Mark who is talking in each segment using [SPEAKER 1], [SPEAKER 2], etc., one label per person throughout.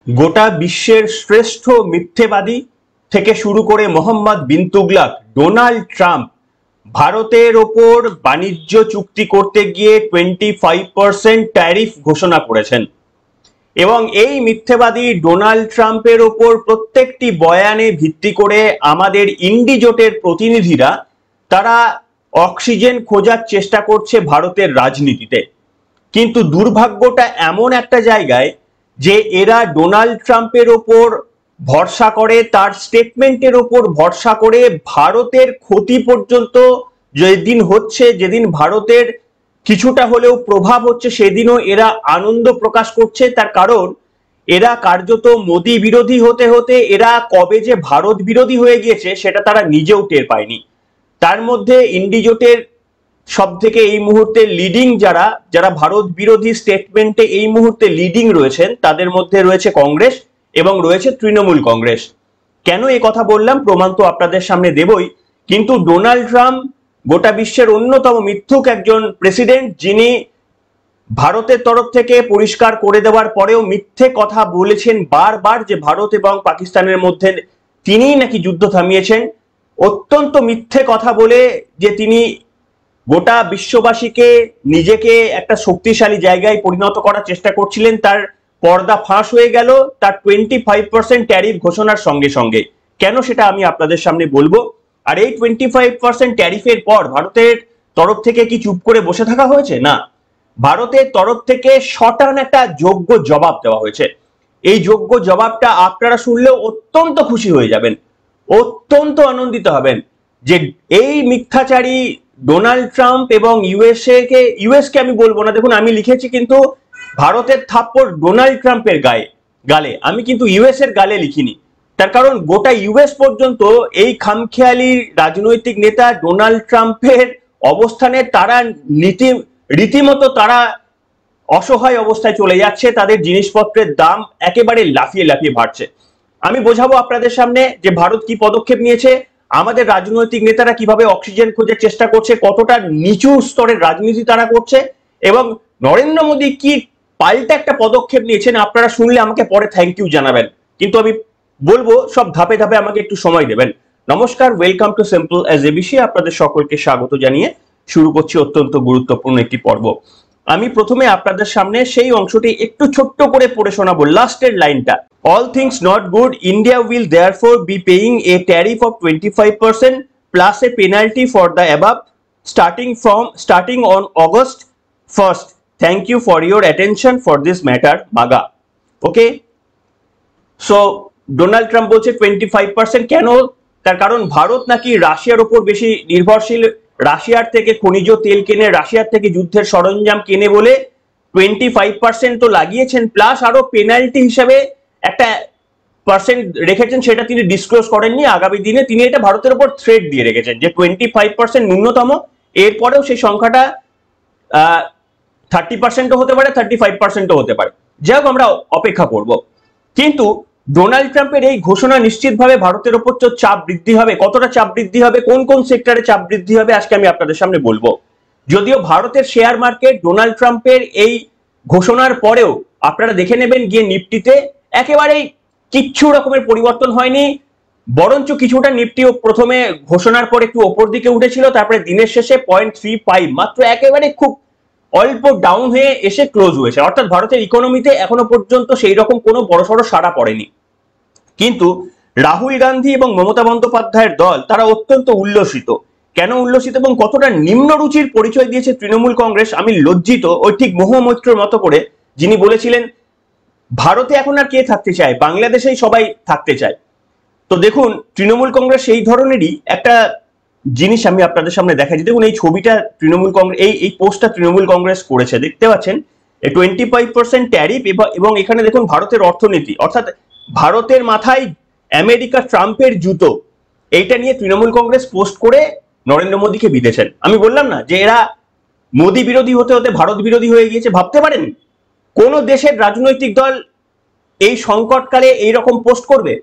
[SPEAKER 1] গোটা বিশ্বের শ্রেষ্ঠ মিথ্যেবাদী থেকে শুরু করে মোহাম্মদ বিন তুগলক ডোনাল্ড ট্রাম্প ভারতের ওপর বাণিজ্য চুক্তি করতে গিয়ে 25% ট্যারিফ ঘোষণা করেছেন এবং এই মিথ্যেবাদী ডোনাল্ড ট্রাম্পের ওপর প্রত্যেকটি বয়ানে ভিত্তি করে আমাদের ইন্ডি জোটের প্রতিনিধিরা তারা অক্সিজেন খোঁজার চেষ্টা করছে ভারতের রাজনীতিতে। কিন্তু দুর্ভাগ্যটা এমন একটা জায়গায় যে এরা ডোনাল্ড ট্রাম্পের ওপর ভরসা করে, তার স্টেটমেন্টের ওপর ভরসা করে ভারতের ক্ষতি পর্যন্ত যেদিন হচ্ছে, যেদিন ভারতের কিছুটা হলেও প্রভাব হচ্ছে, সেদিনও এরা আনন্দ প্রকাশ করছে। তার কারণ এরা কার্যত মোদি বিরোধী হতে হতে এরা কবে যে ভারত বিরোধী হয়ে গিয়েছে সেটা তারা নিজেও টের পায়নি। তার মধ্যে ইন্ডিজোটের সব থেকে এই মুহূর্তে লিডিং যারা যারা ভারত বিরোধী স্টেটমেন্টে এই মুহূর্তে লিডিং রয়েছেন তাদের মধ্যে রয়েছে কংগ্রেস এবং রয়েছে তৃণমূল কংগ্রেস। কেন এই কথা বললাম প্রমাণ তো আপনাদের সামনে দেবই, কিন্তু ডোনাল্ড ট্রাম্প গোটা বিশ্বের অন্যতম মিথ্যুক একজন প্রেসিডেন্ট, যিনি ভারতের তরফ থেকে পরিষ্কার করে দেওয়ার পরেও মিথ্যে কথা বলেছেন বারবার যে ভারত এবং পাকিস্তানের মধ্যে তিনিই নাকি যুদ্ধ থামিয়েছেন। অত্যন্ত মিথ্যে কথা বলে যে তিনি গোটা বিশ্ববাসীকে নিজেকে একটা শক্তিশালী জায়গায় পরিণত করার চেষ্টা করছিলেন, তার পর্দা ফাঁস হয়ে গেল তার 25% ট্যারিফ ঘোষণার সঙ্গে সঙ্গে। কেন সেটা আমি আপনাদের সামনে বলবো। আর এই 25% ট্যারিফের পর ভারতের তরফ থেকে কি চুপ করে বসে থাকা হয়েছে? না, ভারতের তরফ থেকে সটান একটা যোগ্য জবাব দেওয়া হয়েছে। এই যোগ্য জবাবটা আপনারা শুনলেও অত্যন্ত খুশি হয়ে যাবেন, অত্যন্ত আনন্দিত হবেন যে এই মিথ্যাচারী ডোনাল্ড ট্রাম্প এবং ইউএসকে আমি বলবো না, দেখুন আমি লিখেছি কিন্তু ভারতের থাপ্পড় ডোনাল্ড ট্রাম্পের গালে, আমি কিন্তু ইউএস এর গালে লিখিনি। তার কারণ গোটা ইউএস পর্যন্ত এই খামখেয়ালি রাজনৈতিক নেতা ডোনাল্ড ট্রাম্পের অবস্থানে তারা রীতিমতো তারা অসহায় অবস্থায় চলে যাচ্ছে, তাদের জিনিসপত্রের দাম একেবারে লাফিয়ে লাফিয়ে বাড়ছে। আমি বোঝাবো আপনাদের সামনে যে ভারত কি পদক্ষেপ নিয়েছে, আমাদের রাজনৈতিক নেতারা কিভাবে অক্সিজেন খোঁজার চেষ্টা করছে, কতটা নিচু স্তরের রাজনীতি তারা করছে এবং নরেন্দ্র মোদী কি পাল্টা একটা পদক্ষেপ নিয়েছেন। আপনারা শুনলে আমাকে পরে থ্যাংক ইউ জানাবেন, কিন্তু আমি বলবো সব ধাপে ধাপে আমাকে একটু সময় দেবেন। নমস্কার, welcome to simple as ABC. আপনাদের সকলকে স্বাগত জানিয়ে শুরু করছি অত্যন্ত গুরুত্বপূর্ণ একটি পর্ব। আমি প্রথমে আপনাদের সামনে সেই অংশটি একটু ছোট্ট করে পড়ে শোনাবো, লাস্টের লাইনটা। All things not good, India will therefore B paying A tariff of 25% plus A penalty for the above starting on August 1st. Thank you for your attention for this matter, MAGA. Okay, so Donald Trump বলছে 25%। কেন? তার কারণ ভারত নাকি রাশিয়ার উপর বেশি নির্ভরশীল, রাশিয়ার থেকে খনিজ তেল কেনে, রাশিয়ার থেকে যুদ্ধের সরঞ্জাম কেনে বলে 25% তো লাগিয়েছেন, প্লাস আরো পেনাল্টি হিসাবে একটা পার্সেন্ট রেখেছেন, সেটা তিনি ডিসক্লোজ করেননি। আগামী দিনে তিনি এটা ভারতের উপর থ্রেট দিয়ে রেখেছেন যে 25% ন্যূনতম, এরপরেও সেই সংখ্যাটা 30%ও হতে পারে, 35%ও হতে পারে। যাই হোক, আমরা অপেক্ষা করব। কিন্তু ডোনাল্ড ট্রাম্পের এই ঘোষণা নিশ্চিতভাবে ভারতের উপর তো চাপ বৃদ্ধি হবে। কতটা চাপ বৃদ্ধি হবে, কোন কোন সেক্টরে চাপ বৃদ্ধি হবে, আজকে আমি আপনাদের সামনে বলবো। যদিও ভারতের শেয়ার মার্কেট ডোনাল্ড ট্রাম্পের এই ঘোষণার পরেও আপনারা দেখে নেবেন গিয়ে নিফটিতে একেবারেই কিচ্ছু রকমের পরিবর্তন হয়নি, বরঞ্চ কিছুটা নিফটিও প্রথমে ঘোষণার পর একটু ওপর দিকে উঠেছিল, তারপরে দিনের শেষে 0.35 মাত্র একেবারে খুব অল্প ডাউন হয়ে এসে ক্লোজ হয়েছে। অর্থাৎ ভারতের ইকোনমিতে এখনো পর্যন্ত সেই রকম কোনো বড়সড় সাড়া পড়েনি। কিন্তু রাহুল গান্ধী এবং মমতা বন্দ্যোপাধ্যায়ের দল তারা অত্যন্ত উল্লসিত। কেন উল্লসিত এবং কতটা নিম্ন রুচির পরিচয় দিয়েছে তৃণমূল কংগ্রেস, আমি লজ্জিত। ওই ঠিক মহামৈত্রের মতো করে যিনি বলেছিলেন ভারতে এখন আর কে থাকতে চায়, বাংলাদেশেই সবাই থাকতে চায়। তো দেখুন তৃণমূল কংগ্রেস সেই ধরনেরই একটা জিনিস আমি আপনাদের সামনে দেখাচ্ছি। দেখুন এই ছবিটা তৃণমূল কংগ্রেস, এই পোস্টটা তৃণমূল কংগ্রেস করেছে, দেখতে পাচ্ছেন 25% ট্যারিফ। এবং এখানে দেখুন ভারতের অর্থনীতি, অর্থাৎ ভারতের মাথায় আমেরিকা ট্রাম্পের জুতো, এইটা নিয়ে তৃণমূল কংগ্রেস পোস্ট করে নরেন্দ্র মোদীকে বিঁধেছেন। আমি বললাম না যে এরা মোদী বিরোধী হতে হতে ভারত বিরোধী হয়ে গিয়েছে। ভাবতে পারেন কোন দেশের রাজনৈতিক দল এই সংকটকালে এইরকম পোস্ট করবে?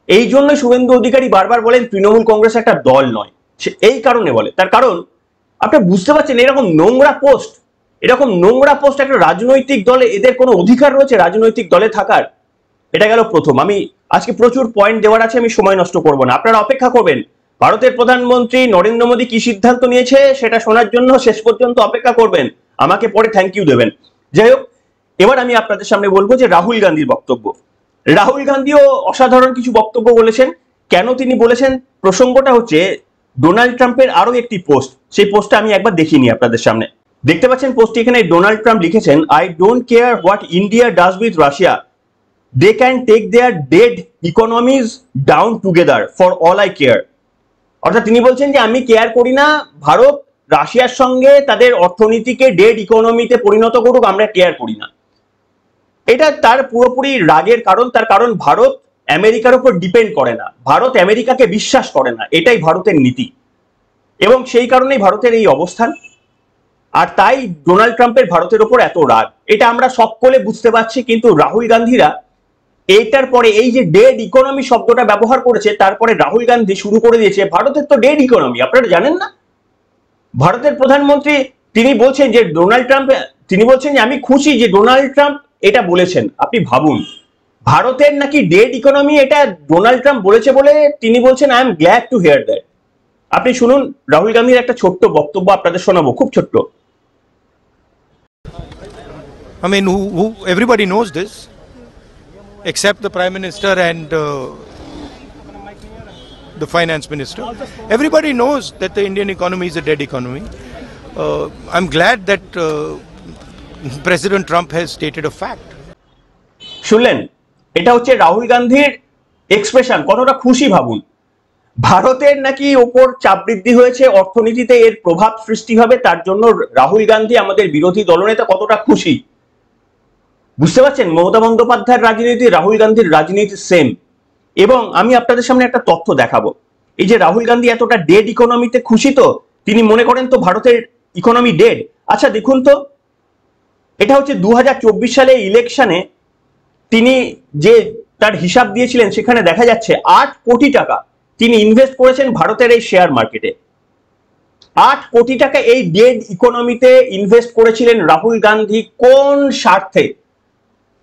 [SPEAKER 1] এই জন্য শুভেন্দু অধিকারী বারবার বলেন তৃণমূল কংগ্রেস একটা দল নয়, সে এই কারণে বলে। তার কারণ আপনি বুঝতে পারছেন এরকম নোংরা পোস্ট একটা রাজনৈতিক দলে, এদের কোনো অধিকার রয়েছে রাজনৈতিক দলে থাকার? এটা গেল প্রথম। আমি আজকে প্রচুর পয়েন্ট দেওয়ার আছে, আমি সময় নষ্ট করব না, আপনারা অপেক্ষা করবেন ভারতের প্রধানমন্ত্রী নরেন্দ্র মোদী কি সিদ্ধান্ত নিয়েছে সেটা শোনার জন্য শেষ পর্যন্ত অপেক্ষা করবেন, আমাকে পরে থ্যাংক ইউ দেবেন। যাই হোক, এবার আমি আপনাদের সামনে বলবো যে রাহুল গান্ধীর বক্তব্য। রাহুল গান্ধীও অসাধারণ কিছু বক্তব্য বলেছেন। কেন তিনি বলেছেন, প্রসঙ্গটা হচ্ছে ডোনাল্ড ট্রাম্পের আরো একটি পোস্ট, সেই পোস্টটা আমি একবার দেখিয়ে নিই আপনাদের সামনে। দেখতে পাচ্ছেন পোস্টটি, এখানে ডোনাল্ড ট্রাম্প লিখেছেন, I don't care what India does with Russia, they can take their dead economies down together, for all I care. অর্থাৎ তিনি বলছেন যে আমি কেয়ার করি না ভারত রাশিয়ার সঙ্গে তাদের অর্থনীতিকে ডেড ইকোনমিতে পরিণত করুক, আমরা কেয়ার করি না। এটা তার পুরোপুরি রাগের কারণ, তার কারণ ভারত আমেরিকার উপর ডিপেন্ড করে না, ভারত আমেরিকাকে বিশ্বাস করে না, এটাই ভারতের নীতি, এবং সেই কারণেই ভারতের এই অবস্থান। আর তাই ডোনাল্ড ট্রাম্পের ভারতের উপর এত রাগ, এটা আমরা সকলে বুঝতে পারছি। কিন্তু রাহুল গান্ধীরা এইটার পরে এই যে ডেড ইকোনমি শব্দটা ব্যবহার করেছে, তারপরে রাহুল গান্ধী শুরু করে দিয়েছে ভারতের তো ডেড ইকোনমি, আপনারা জানেন না? ভারতের প্রধানমন্ত্রী তিনি বলছেন যে ডোনাল্ড ট্রাম্প, তিনি বলছেন যে আমি খুশি যে ডোনাল্ড ট্রাম্প এটা বলেছেন। আপনি ভাবুন, ভারতের নাকি ডেড ইকোনমি, এটা ডোনাল্ড ট্রাম্প বলেছে বলে তিনি বলছেন I am glad to here that. আপনি শুনুন রাহুল গান্ধীর একটা ছোট্ট বক্তব্য আপনাদের শোনাবো, খুব ছোট্ট।
[SPEAKER 2] I mean, everybody knows this, except the Prime Minister and the Finance Minister. Everybody knows that the Indian economy is a dead economy. I'm glad that President Trump has stated a fact.
[SPEAKER 1] শুনলেন, এটা হচ্ছে রাহুল গান্ধীর expression, কতটা খুশি ভাবুন। ভারতের নাকি ওপর চাপ বৃদ্ধি হয়েছে, অর্থনীতিতে এর প্রভাব সৃষ্টি হবে, তার জন্য রাহুল গান্ধী আমাদের বিরোধী দলনেতা কতটা খুশি। বুঝতে পারছেন, মমতা বন্দ্যোপাধ্যায়ের রাজনীতি রাহুল গান্ধীর রাজনীতি সেম। এবং আমি আপনাদের সামনে একটা তথ্য দেখাবো, এই যে রাহুল গান্ধী এতটা ডেড ইকোনমিতে খুশি, তো তিনি মনে করেন তো ভারতের ইকোনমি ডেড। আচ্ছা দেখুন তো, এটা হচ্ছে 2024 সালে ইলেকশনে তিনি যে তার হিসাব দিয়েছিলেন, সেখানে দেখা যাচ্ছে 8 কোটি টাকা তিনি ইনভেস্ট করেছেন ভারতের এই শেয়ার মার্কেটে। 8 কোটি টাকা এই ডেড ইকোনমিতে ইনভেস্ট করেছিলেন রাহুল গান্ধী। কোন স্বার্থে,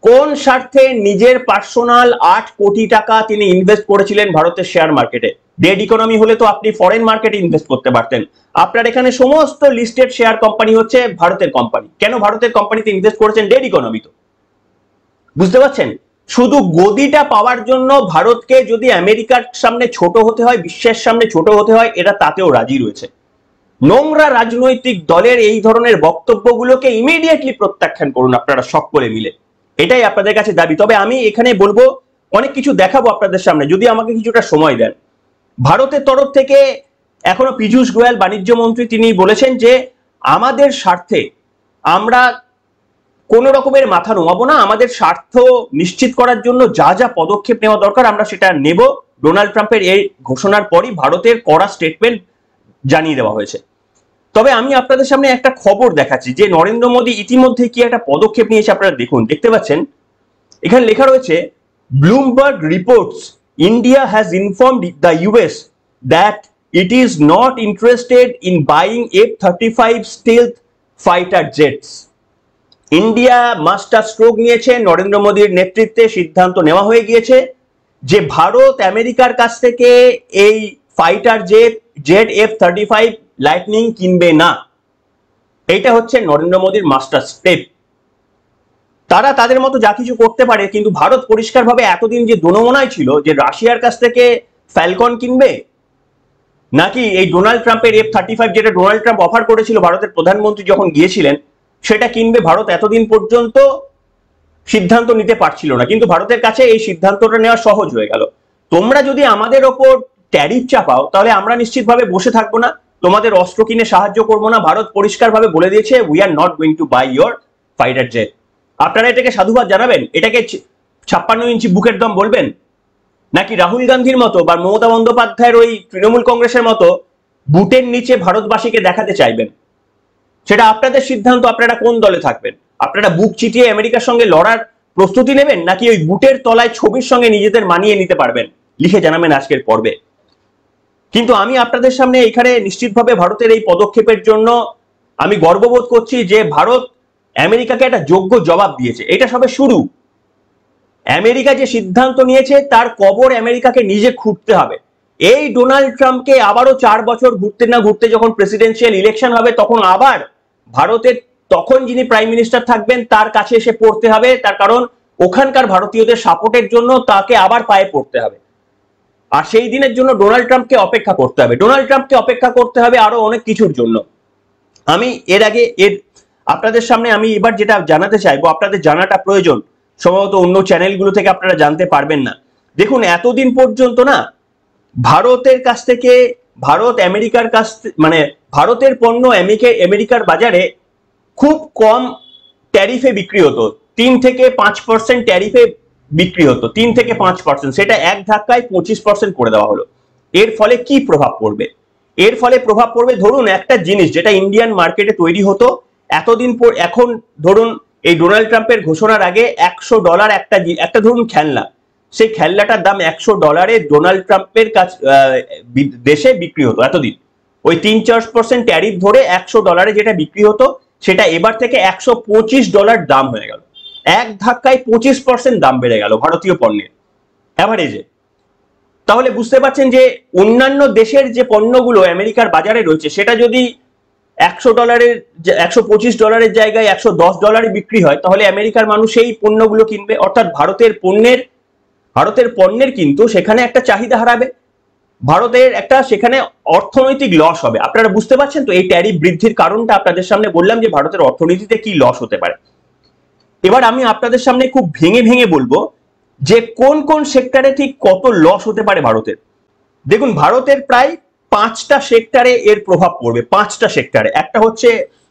[SPEAKER 1] কোন স্বার্থে? নিজের পার্সোনাল 8 কোটি টাকা তিনি ইনভেস্ট করেছিলেন ভারতের শেয়ার মার্কেটে। ডেড ইকোনমি হলে তো আপনি ফরেন মার্কেটে ইনভেস্ট করতে পারতেন। আপনার এখানে সমস্ত লিস্টেড শেয়ার কোম্পানি হচ্ছে ভারতের কোম্পানি, কেন ভারতের কোম্পানিতে ইনভেস্ট করেছেন? ডেড ইকোনমি তো। বুঝতে পারছেন, শুধু গদিটা পাওয়ার জন্য ভারতকে যদি আমেরিকার সামনে ছোট হতে হয়, বিশ্বের সামনে ছোট হতে হয়, এরা তাতেও রাজি রয়েছে। নোংরা রাজনৈতিক দলের এই ধরনের বক্তব্যগুলোকে ইমিডিয়েটলি প্রত্যাখ্যান করুন আপনারা সকলে মিলে, এটাই আপনাদের কাছে দাবি। তবে আমি এখানে বলবো, অনেক কিছু দেখাবো আপনাদের সামনে যদি আমাকে কিছুটা সময় দেন। ভারতের তরফ থেকে এখনো পীযূষ গোয়েল বাণিজ্য মন্ত্রী, তিনি বলেছেন যে আমাদের স্বার্থে আমরা কোন রকমের মাথা নোয়াবো না, আমাদের স্বার্থ নিশ্চিত করার জন্য যা যা পদক্ষেপ নেওয়া দরকার আমরা সেটা নেব। ডোনাল্ড ট্রাম্পের এই ঘোষণার পরই ভারতের কড়া স্টেটমেন্ট জানিয়ে দেওয়া হয়েছে। তবে আমি আপনাদের সামনে একটা খবর দেখাচ্ছি যে নরেন্দ্র মোদী ইতিমধ্যে কি একটা পদক্ষেপ নিয়েছে, আপনারা দেখুন। দেখতে পাচ্ছেন এখানে লেখা রয়েছে, Bloomberg reports India has informed the US that it is not interested in buying F-35 stealth fighter jets. India master stroke নিয়েছে, নরেন্দ্র মোদীর নেতৃত্বে সিদ্ধান্ত নেওয়া হয়ে গিয়েছে যে ভারত আমেরিকার কাছ থেকে এই ফাইটার জেট F-35 লাইটনিং কিনবে না। এটা হচ্ছে নরেন্দ্র মোদীর মাস্টার স্টেপ। তারা তাদের মতো যা কিছু করতে পারে, কিন্তু ভারত পরিষ্কারভাবে এতদিন যে দোনমনায় ছিল যে রাশিয়ার কাছ থেকে ফ্যালকন কিনবে নাকি এই ডোনাল্ড ট্রাম্পের F-35, যেটা ডোনাল্ড ট্রাম্প অফার করেছিল ভারতের প্রধানমন্ত্রী যখন গিয়েছিলেন, সেটা কিনবে, ভারত এতদিন পর্যন্ত সিদ্ধান্ত নিতে পারছিল না। কিন্তু ভারতের কাছে এই সিদ্ধান্তটা নেওয়া সহজ হয়ে গেল। তোমরা যদি আমাদের ওপর ট্যারিফ চাপাও, তাহলে আমরা নিশ্চিতভাবে বসে থাকবো না, তোমাদের অস্ত্র কিনে সাহায্য করবো না। ভারত পরিষ্কারভাবে বলে দিয়েছে, we are not going to buy your fighter jet. আপনারা এটাকে সাধুবাদ জানাবেন? এটাকে 56 ইঞ্চি বুকের দম বলবেন? নাকি রাহুল গান্ধীর মতো বা মমতা বন্দ্যোপাধ্যায়ের ওই তৃণমূল কংগ্রেসের মতো বুটের নিচে ভারতবাসীকে দেখাতে চাইবেন? সেটা আপনাদের সিদ্ধান্ত, আপনারা কোন দলে থাকবেন। আপনারা বুক চিটিয়ে আমেরিকার সঙ্গে লড়ার প্রস্তুতি নেবেন, নাকি ওই বুটের তলায় ছবির সঙ্গে নিজেদের মানিয়ে নিতে পারবেন? লিখে জানাবেন আজকের পর্বে। কিন্তু আমি আপনাদের সামনে এখানে নিশ্চিতভাবে ভারতের এই পদক্ষেপের জন্য আমি গর্ববোধ করছি যে ভারত আমেরিকাকে একটা যোগ্য জবাব দিয়েছে। এটা সবে শুরু। আমেরিকা যে সিদ্ধান্ত নিয়েছে তার কবর আমেরিকাকে নিজে খুঁড়তে হবে। এই ডোনাল্ড ট্রাম্পকে আবারও 4 বছর ঘুরতে না ঘুরতে যখন প্রেসিডেন্সিয়াল ইলেকশন হবে তখন আবার ভারতের তখন যিনি প্রাইম মিনিস্টার থাকবেন তার কাছে এসে পড়তে হবে, তার কারণ ওখানকার ভারতীয়দের সাপোর্টের জন্য তাকে আবার পায়ে পড়তে হবে। আর সেই দিনের জন্য ডোনাল্ড ট্রাম্পকে অপেক্ষা করতে হবে, ডোনাল্ড ট্রাম্পকে অপেক্ষা করতে হবে আরো অনেক কিছুর জন্য। আমি এর আগে আপনাদের সামনে আমি এবার যেটা জানাতে চাইবো, আপনাদের জানাটা প্রয়োজন, সম্ভবত অন্য চ্যানেলগুলো থেকে আপনারা জানতে পারবেন না। দেখুন এতদিন পর্যন্ত না ভারতের কাছ থেকে ভারত আমেরিকার কাছ মানে ভারতের পণ্য আমেরিকার বাজারে খুব কম ট্যারিফে বিক্রি হতো, 3 থেকে 5% ট্যারিফে বিক্রি হতো, 3 থেকে 5%, সেটা এক ধাক্কায় 25% করে দেওয়া হলো। এর ফলে কি প্রভাব পড়বে? এর ফলে প্রভাব পড়বে, ধরুন একটা জিনিস যেটা ইন্ডিয়ান মার্কেটে তৈরি হতো এতদিন পর, এখন ধরুন এই ডোনাল্ড ট্রাম্পের ঘোষণার আগে $100 একটা ধরুন খেলনা, সেই খেলনাটার দাম $100 ডোনাল্ড ট্রাম্পের কাছে দেশে বিক্রি হতো এতদিন। ওই 3-4% ট্যারিফ ধরে $100 যেটা বিক্রি হতো সেটা এবার থেকে $125 দাম হয়ে গেল। এক ধাক্কায় 25% দাম বেড়ে গেল ভারতীয় পণ্যের অ্যাভারেজে। তাহলে বুঝতে পারছেন যে অন্যান্য দেশের যে পণ্যগুলো আমেরিকার বাজারে রয়েছে সেটা যদি $125 জায়গায় $110 বিক্রি হয় তাহলে আমেরিকার মানুষ এই পণ্যগুলো কিনবে, অর্থাৎ ভারতের পণ্যের কিন্তু সেখানে একটা চাহিদা হারাবে, ভারতের একটা সেখানে অর্থনৈতিক লস হবে। আপনারা বুঝতে পারছেন তো এই ট্যারিফ বৃদ্ধির কারণটা আপনাদের সামনে বললাম যে ভারতের অর্থনীতিতে কি লস হতে পারে। এবার আমি আপনাদের সামনে খুব ভেঙে ভেঙে বলবো যে কোন কোন সেক্টরে ঠিক কত লস হতে পারে ভারতের। দেখুন ভারতের প্রায় 5টা সেক্টরে এর প্রভাব পড়বে, 5টা সেক্টরে। একটা হচ্ছে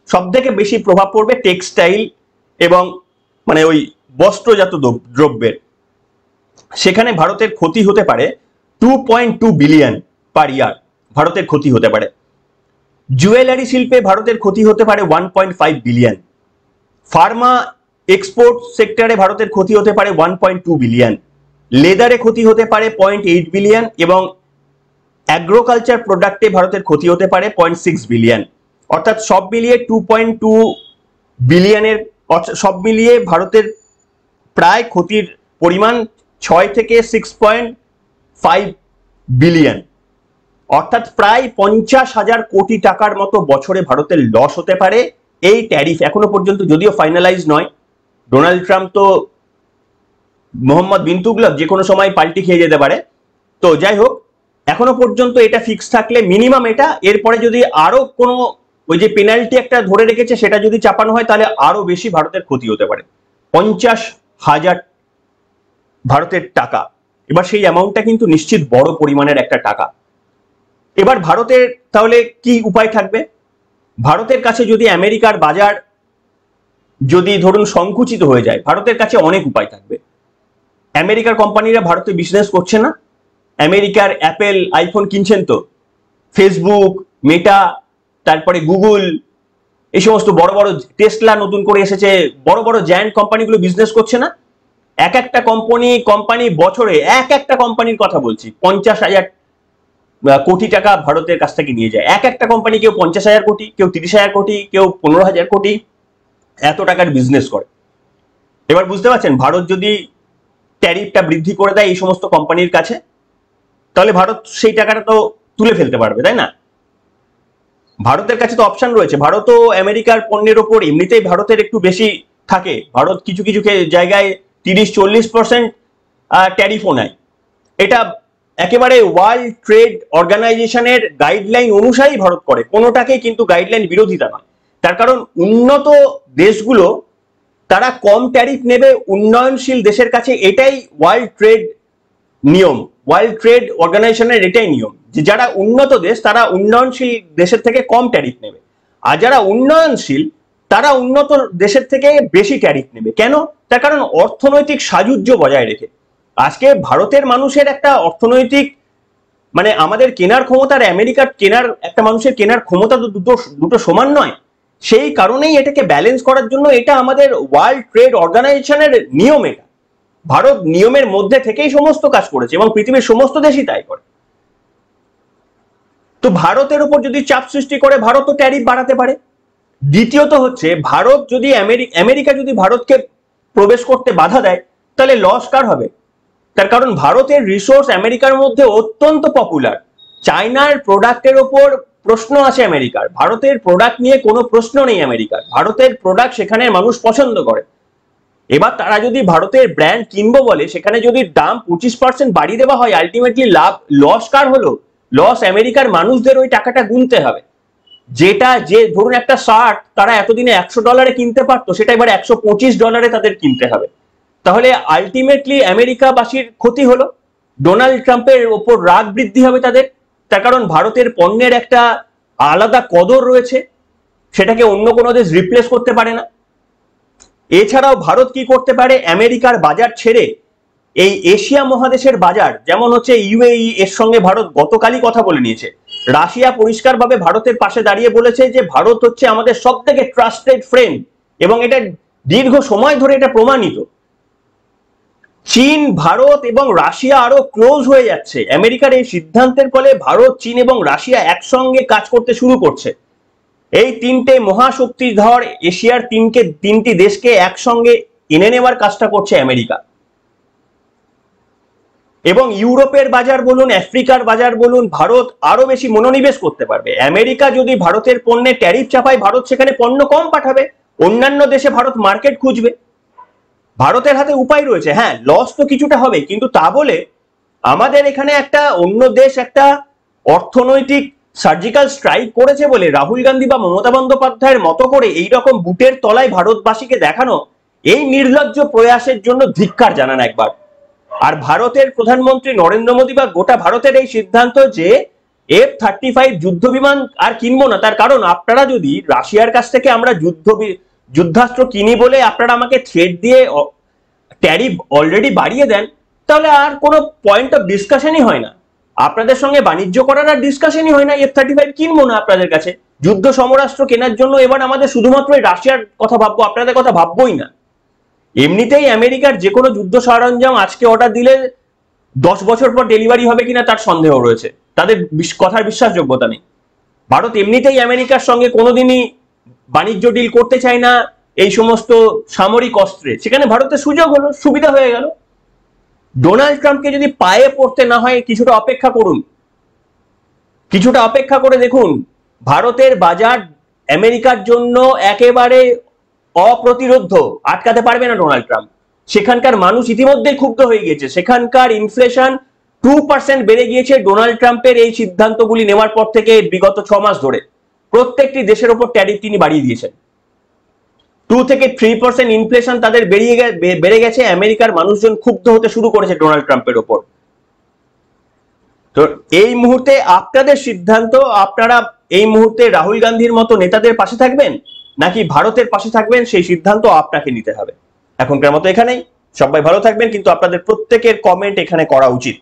[SPEAKER 1] সব থেকে বেশি প্রভাব পড়বে টেক্সটাইল এবং মানে ওই বস্ত্রজাত দ্রব্যের, সেখানে ভারতের ক্ষতি হতে পারে 2.2 বিলিয়ন পার ইয়ার, ভারতের ক্ষতি হতে পারে। জুয়েলারি শিল্পে ভারতের ক্ষতি হতে পারে 1.5 বিলিয়ন। ফার্মা এক্সপোর্ট সেক্টরে ভারতের ক্ষতি হতে পারে 1.2 বিলিয়ন। লেদারে ক্ষতি হতে পারে 0.8 বিলিয়ন এবং অ্যাগ্রোকালচার প্রোডাক্টে ভারতের ক্ষতি হতে পারে 0.6 বিলিয়ন। অর্থাৎ সব মিলিয়ে 2.2 বিলিয়নের, সব মিলিয়ে ভারতের প্রায় ক্ষতির পরিমাণ 6 থেকে 6.5 বিলিয়ন, অর্থাৎ প্রায় 50,000 কোটি টাকার মতো বছরে ভারতের লস হতে পারে এই ট্যারিফ। এখনো পর্যন্ত যদিও ফাইনালাইজ নয়, ডোনাল্ড ট্রাম্প তো মোহাম্মদ বিন তুগলক যে কোনো সময় পাল্টি খেয়ে যেতে পারে, তো যাই হোক এখনো পর্যন্ত এটা ফিক্স থাকলে মিনিমাম এটা, এরপরে যদি আরো কোনো ওই যে পেনাল্টি একটা ধরে রেখেছে সেটা যদি চাপানো হয় তাহলে আরো বেশি ভারতের ক্ষতি হতে পারে, 50,000 ভারতের টাকা। এবার সেই অ্যামাউন্টটা কিন্তু নিশ্চিত বড় পরিমাণের একটা টাকা। এবার ভারতের তাহলে কি উপায় থাকবে? ভারতের কাছে যদি আমেরিকার বাজার যদি ধরুন সংকুচিত হয়ে যায়, ভারতের কাছে অনেক উপায় থাকবে। আমেরিকার কোম্পানিরা ভারতে বিজনেস করছে না, আমেরিকার অ্যাপেল আইফোন কিনছেন তো, ফেসবুক, মেটা, তারপরে গুগল, এই সমস্ত বড় বড়, টেসলা নতুন করে এসেছে, বড় বড় জায়ান্ট কোম্পানিগুলো বিজনেস করছে না। এক একটা কোম্পানি বছরে, একটা কোম্পানির কথা বলছি, 50,000 কোটি টাকা ভারতের কাছ থেকে নিয়ে যায়। এক একটা কোম্পানি কেউ 50,000 কোটি, কেউ 30,000 কোটি, কেউ 15,000 কোটি, এত টাকার বিজনেস করে। এবার বুঝতে পারছেন ভারত যদি ট্যারিফটা বৃদ্ধি করে দেয় এই সমস্ত কোম্পানির কাছে তাহলে ভারত সেই টাকাটা তো তুলে ফেলতে পারবে, তাই না? ভারতের কাছে তো অপশন রয়েছে, ভারতও আমেরিকার পণ্যের ওপর এমনিতেই ভারতের একটু বেশি থাকে, ভারত কিছু কিছু জায়গায় 30-40% ট্যারিফও নেয়। এটা একেবারে ওয়ার্ল্ড ট্রেড অর্গানাইজেশনের গাইডলাইন অনুসারেই ভারত করে, কোনোটাকেই কিন্তু গাইডলাইন বিরোধিতা নয়। তার কারণ উন্নত দেশগুলো তারা কম ট্যারিফ নেবে উন্নয়নশীল দেশের কাছে, এটাই ওয়ার্ল্ড ট্রেড নিয়ম, ওয়ার্ল্ড ট্রেড অর্গানাইজেশনের এটাই নিয়ম যে যারা উন্নত দেশ তারা উন্নয়নশীল দেশের থেকে কম ট্যারিফ নেবে, আর যারা উন্নয়নশীল তারা উন্নত দেশের থেকে বেশি ট্যারিফ নেবে। কেন? তার কারণ অর্থনৈতিক সাযুজ্য বজায় রেখে। আজকে ভারতের মানুষের একটা অর্থনৈতিক মানে আমাদের কেনার ক্ষমতা আর আমেরিকার কেনার একটা মানুষের কেনার ক্ষমতা তো দুটো সমান নয়, সেই কারণেই এটাকে ব্যালেন্স করার জন্য এটা আমাদের ওয়ার্ল্ড ট্রেড অর্গানাইজেশনের নিয়ম। এটা ভারত নিয়মের মধ্যে থেকেই সমস্ত কাজ করেছে এবং পৃথিবীর সমস্ত দেশই তাই করে। তো ভারতের উপর যদি চাপ সৃষ্টি করে ভারতও ট্যারিফ বাড়াতে পারে। দ্বিতীয়ত হচ্ছে ভারত যদি আমেরিকা যদি ভারতকে প্রবেশ করতে বাধা দেয় তাহলে লস কার হবে? তার কারণ ভারতের রিসোর্স আমেরিকার মধ্যে অত্যন্ত পপুলার। চায়নার প্রোডাক্টের ওপর প্রশ্ন আছে আমেরিকার, ভারতের প্রোডাক্ট নিয়ে কোনো প্রশ্ন নেই আমেরিকার। ভারতের প্রোডাক্ট সেখানে মানুষ পছন্দ করে। এবার তারা যদি ভারতের ব্র্যান্ড কিনবো বলে, সেখানে যদি দাম 25% বাড়িয়ে দেওয়া হয়, আলটিমেটলি লস কার হলো? লস আমেরিকার মানুষদের ওই টাকাটা গুনতে হবে। যে ধরুন একটা শার্ট তারা এতদিনে $100 কিনতে পারতো, সেটা এবার $125 তাদের কিনতে হবে। তাহলে আলটিমেটলি আমেরিকাবাসীর ক্ষতি হলো, ডোনাল্ড ট্রাম্পের ওপর রাগ বৃদ্ধি হবে তাদের। তার কারণ ভারতের পণ্যের একটা আলাদা কদর রয়েছে, সেটাকে অন্য কোনো দেশ রিপ্লেস করতে পারে না। এছাড়াও ভারত কি করতে পারে? আমেরিকার বাজার ছেড়ে এই এশিয়া মহাদেশের বাজার, যেমন হচ্ছে ইউএই, এর সঙ্গে ভারত গতকালই কথা বলে নিয়েছে। রাশিয়া পরিষ্কারভাবে ভারতের পাশে দাঁড়িয়ে বলেছে যে ভারত হচ্ছে আমাদের সব থেকে ট্রাস্টেড ফ্রেন্ড, এবং এটা দীর্ঘ সময় ধরে এটা প্রমাণিত। চীন, ভারত এবং রাশিয়া আরো ক্লোজ হয়ে যাচ্ছে। আমেরিকার এই সিদ্ধান্তের ফলে ভারত, চীন এবং রাশিয়া একসঙ্গে কাজ করতে শুরু করছে। এই তিনটে মহাশক্তিধর এশিয়ার তিনটি দেশকে একসঙ্গে এনে নেওয়ার কাজটা করছে আমেরিকা। এবং ইউরোপের বাজার বলুন, আফ্রিকার বাজার বলুন, ভারত আরো বেশি মনোনিবেশ করতে পারবে। আমেরিকা যদি ভারতের পণ্যে ট্যারিফ চাপায়, ভারত সেখানে পণ্য কম পাঠাবে, অন্যান্য দেশে ভারত মার্কেট খুঁজবে। ভারতের হাতে উপায় রয়েছে। হ্যাঁ, লস তো কিছুটা হবে, কিন্তু তা বলে আমাদের এখানে একটা অন্য দেশ একটা অর্থনৈতিক সার্জিক্যাল স্ট্রাইক করেছে বলে রাহুল গান্ধী বা মমতা বন্দ্যোপাধ্যায়ের মতো করে এইরকম বুটের তলায় ভারতবাসীকে দেখানো, এই নির্লজ্জ প্রয়াসের জন্য ধিক্কার জানান একবার। আর ভারতের প্রধানমন্ত্রী নরেন্দ্র মোদী বা গোটা ভারতের এই সিদ্ধান্ত যে F-35 যুদ্ধ বিমান আর কিনবো না, তার কারণ আপনারা যদি রাশিয়ার কাছ থেকে আমরা যুদ্ধাস্ত্র কিনি বলে আপনারা আমাকে থ্রেট দিয়ে ট্যারিফ অলরেডি বাড়িয়ে দেন, তাহলে আর কোনো পয়েন্ট অফ ডিসকাশনই হয় না। আপনাদের সঙ্গে বাণিজ্য করার আর ডিসকাশনই হয় না। F-35 কিনবো না আপনাদের কাছে। যুদ্ধ সমরাস্ত্র কেনার জন্য এবার আমাদের শুধুমাত্র রাশিয়ার কথা ভাববো, আপনাদের কথা ভাববোই না। এমনিতেই আমেরিকার যে কোনো যুদ্ধ সরঞ্জাম আজকে অর্ডার দিলে 10 বছর পর ডেলিভারি হবে কিনা তার সন্দেহ রয়েছে, তাদের কথার বিশ্বাসযোগ্যতা নেই। ভারত এমনিতেই আমেরিকার সঙ্গে কোনোদিনই বাণিজ্য ডিল করতে চায় না এই সমস্ত সামরিক অস্ত্রে। সেখানে ভারতের সুযোগ হলো, সুবিধা হয়ে গেল। ডোনাল্ড ট্রাম্পকে যদি পায়ে পড়তে না হয়, কিছুটা অপেক্ষা করুন, কিছুটা অপেক্ষা করে দেখুন। ভারতের বাজার আমেরিকার জন্য একেবারে অপ্রতিরোধ্য, আটকাতে পারবে না ডোনাল্ড ট্রাম্প। সেখানকার মানুষ ইতিমধ্যে ক্ষুব্ধ হয়ে গিয়েছে। সেখানকার ইনফ্লেশন 2% বেড়ে গিয়েছে ডোনাল্ড ট্রাম্পের এই সিদ্ধান্তগুলি নেওয়ার পর থেকে। বিগত 6 মাস ধরে প্রত্যেকটি দেশের উপর ট্যারিফ তিনি বাড়িয়ে দিয়েছেন। 2 থেকে 3% ইনফ্লেশন তাদের বেড়ে গেছে। আমেরিকার মানুষজন ক্ষুব্ধ হতে শুরু করেছে ডোনাল্ড ট্রাম্পের ওপর। তো এই মুহূর্তে আপনাদের সিদ্ধান্ত, আপনারা এই মুহূর্তে রাহুল গান্ধীর মতো নেতাদের পাশে থাকবেন নাকি ভারতের পাশে থাকবেন, সেই সিদ্ধান্ত আপনাকে নিতে হবে। এখনকার মতো এখানেই, সবাই ভালো থাকবেন, কিন্তু আপনাদের প্রত্যেকের কমেন্ট এখানে করা উচিত।